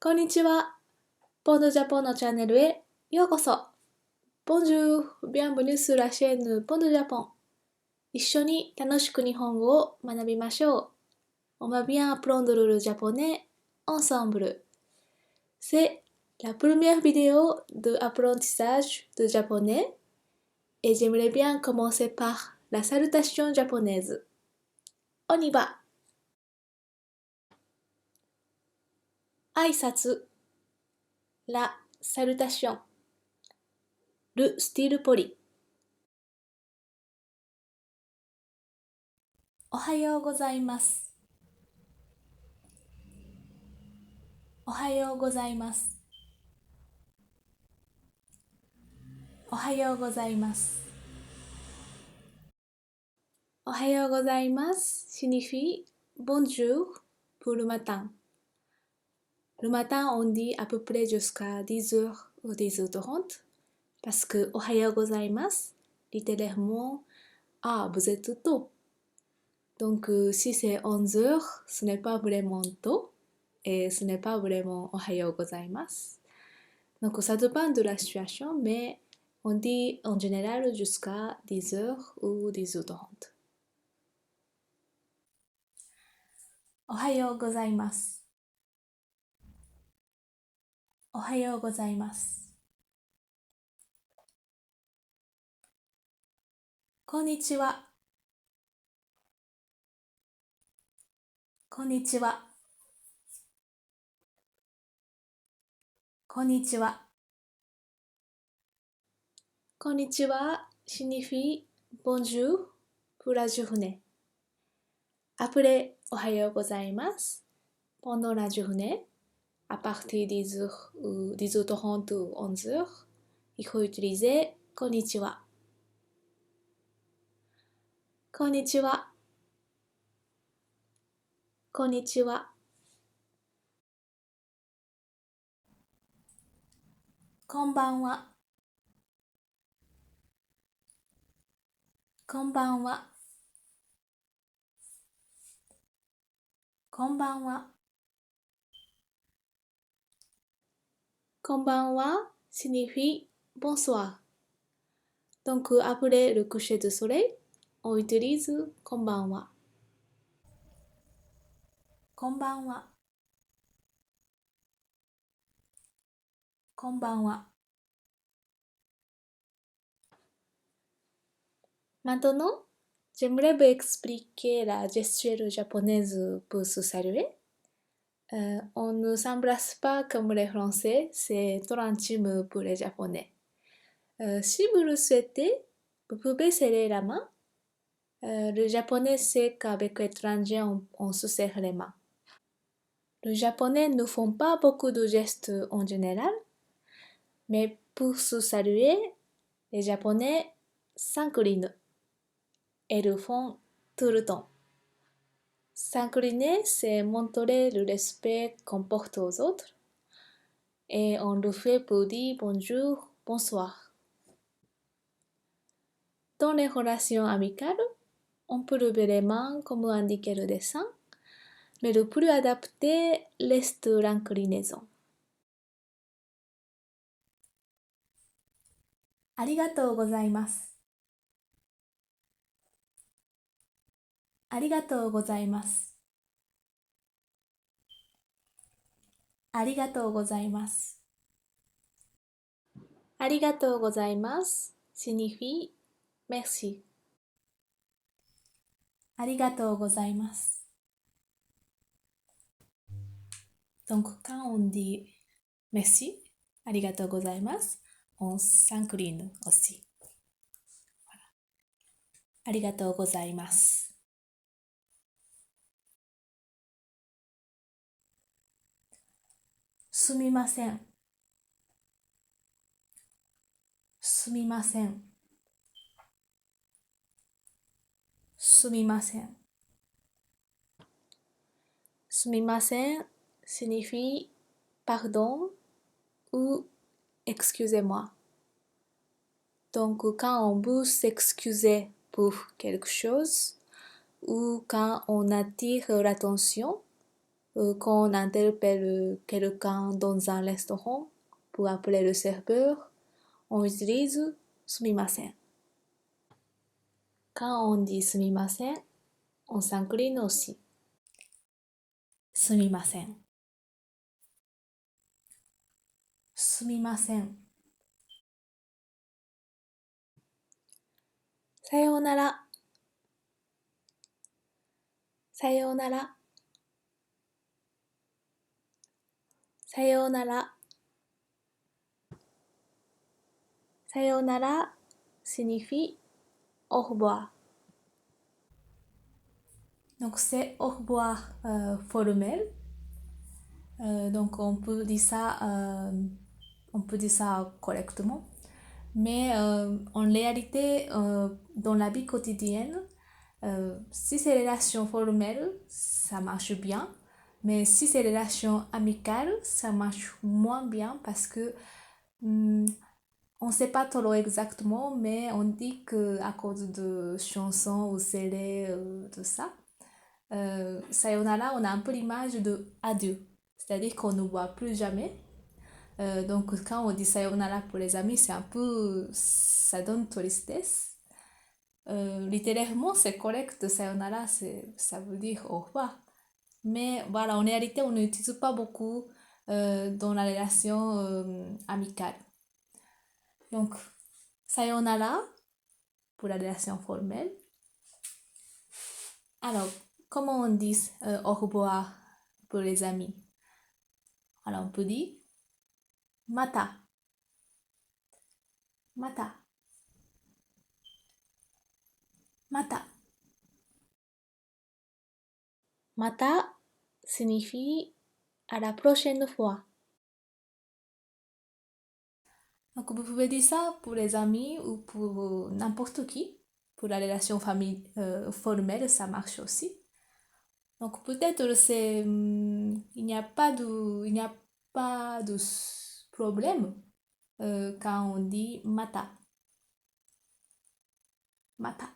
こんにちは。ポンドジャポンのチャンネルへようこそ。Bonjour, bienvenue sur la chaîne Pont de Japon. 一緒に楽しく日本語を学びましょう。On va bien apprendre le japonais ensemble. C'est la première vidéo d'apprentissage de japonais et j'aimerais bien commencer par la salutation japonaise. On y va. 挨拶 La salutation. Le style poli. おはようございます。おはようございます。おはようございます。おはようございます signifie bonjour pour le matin. Le matin, on dit à peu près jusqu'à 10h ou 10h30 parce que おはようございます littéralement, ah, vous êtes tôt. Donc, si c'est 11h, ce n'est pas vraiment tôt et ce n'est pas vraiment おはようございます. Donc, ça dépend de la situation, mais on dit en général jusqu'à 10h ou 10h30. おはようございます。おはようございます。こんにちは。こんにちは。こんにちは。こんにちは signifie bonjour pour la journée. Après おはようございます pendant la journée, à partir des heures ou 10h30 ou 11h, il faut utiliser こんにちは。こんにちは。こんにちは。こんばんは。こんばんは。こんばんは。こんばんは signifie bonsoir. Donc après le coucher du soleil, on utilise こんばんは。こんばんは。こんばんは。Maintenant, j'aimerais vous expliquer la gestuelle japonaise pour se saluer. On ne s'embrasse pas comme les Français, c'est trop intime pour les Japonais. Si vous le souhaitez, vous pouvez serrer la main. Le japonais sait qu'avec l'étranger, on se serre les mains. Les japonais ne font pas beaucoup de gestes en général, mais pour se saluer, les japonais s'inclinent et le font tout le temps. S'incliner, c'est montrer le respect qu'on porte aux autres et on le fait pour dire bonjour, bonsoir. Dans les relations amicales, on peut lever les mains comme indiqué le dessin, mais le plus adapté reste l'inclinaison. ありがとうございます。ありがとうございます。ありがとうございます。ありがとうございます signifie merci. ありがとうございます。Donc, quand on dit merci, ありがとうございます、on s'incline aussi. Voilà. ありがとうございます。すみません。すみません。すみません。すみません signifie pardon ou excusez-moi. Donc, quand on veut s'excuser pour quelque chose ou quand on attire l'attention, Quand on interpelle quelqu'un dans un restaurant pour appeler le serveur, on utilise sumimasen. Quand on dit sumimasen, on s'incline aussi. Sumimasen. Sumimasen. Sayonara. Sayonara. Sayonara. Sayonara signifie au revoir. Donc c'est au revoir formel. Donc on peut dire ça correctement. Mais en réalité, dans la vie quotidienne, si c'est relation formelle, ça marche bien. Mais si c'est relation amicale, ça marche moins bien parce que on ne sait pas trop exactement, mais on dit que à cause de chansons ou séries, de ça, sayonara, on a un peu l'image de adieu. C'est-à-dire qu'on ne voit plus jamais. Donc quand on dit sayonara pour les amis, c'est un peu, ça donne tristesse. Littéralement, c'est correct, sayonara, ça veut dire au revoir. Mais voilà, en réalité, on n'utilise pas beaucoup dans la relation amicale. Donc, sayonara pour la relation formelle. Alors, comment on dit au revoir pour les amis? Alors, on peut dire mata. Mata. Mata. Mata signifie à la prochaine fois. Donc, vous pouvez dire ça pour les amis ou pour n'importe qui. Pour la relation famille formelle, ça marche aussi. Donc, peut-être il n'y a pas de problème quand on dit mata. Mata.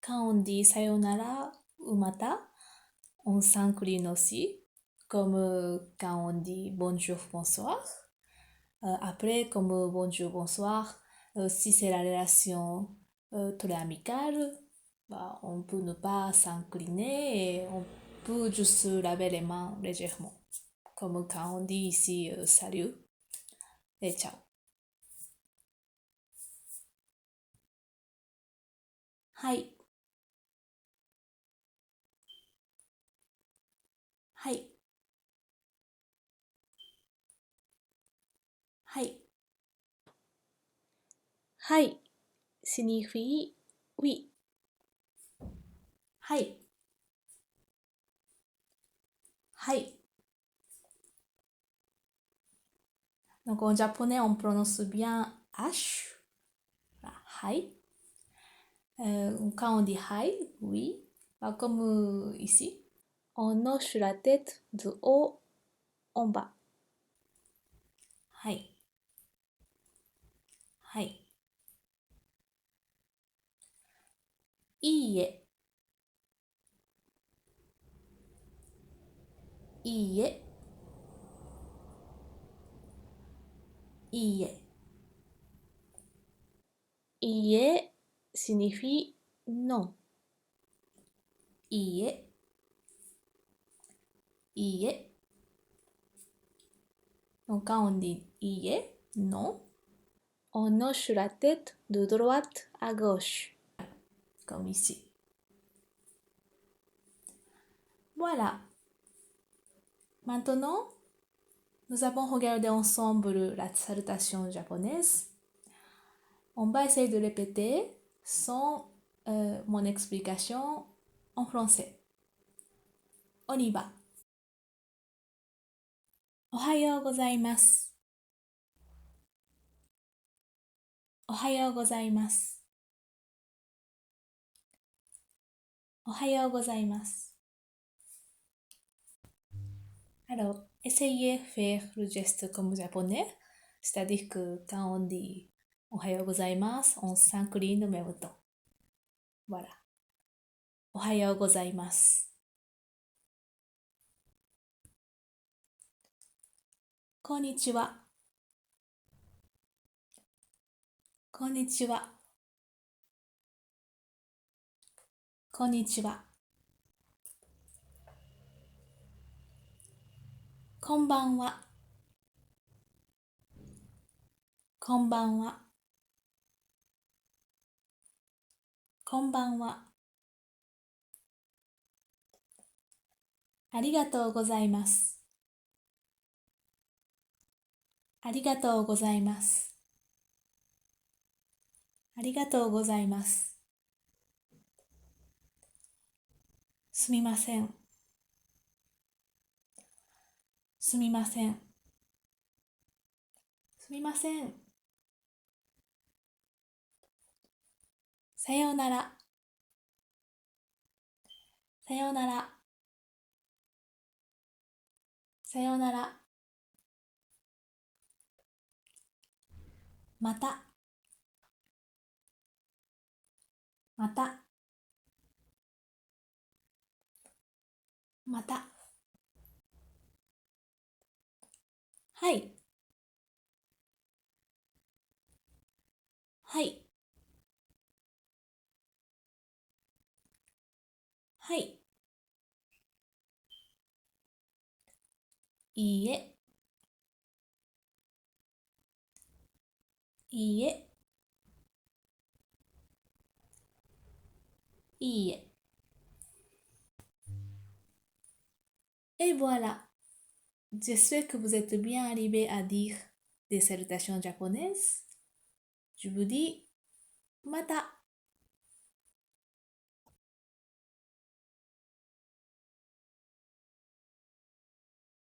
Quand on dit sayonara ou mata, on s'incline aussi, comme quand on dit bonjour, bonsoir. Après, comme bonjour, bonsoir, si c'est la relation très amicale, bah, on peut ne pas s'incliner et on peut juste laver les mains légèrement. Comme quand on dit ici salut et ciao. Hai. Hai. Hai. Hai signifie oui. Hai. Hai. Donc en japonais, on prononce bien H. Hai. Quand on dit hai, oui, bah, comme ici, on hoche la tête de haut en bas. Hai. Hai. いいえ。いいえ。いいえ。いいえ signifie non. いいえ。いいえ。Donc quand on dit いいえ, non, on hoche la tête de droite à gauche, comme ici. Voilà. Maintenant, nous avons regardé ensemble la salutation japonaise. On va essayer de répéter sans mon explication en français. On y va. おはようございます。おはようございます。おはようございます。Alors, essayez de faire le geste comme japonais, c'est-à-dire que quand on dit Ohayo gozaimasu, on s'incline en même temps. Voilà. Ohayo gozaimasu. こんにちは。こんにちは。こんにちは。こんばんは。こんばんは。こんばんは。ありがとうございます。ありがとうございます。ありがとうございます。すみません。すみません。すみません。さようなら。さようなら。さようなら。また。また。また。はい。はい。はい。いいえ。いいえ。いいえ。Et voilà. J'espère que vous êtes bien arrivé à dire des salutations japonaises. Je vous dis mata.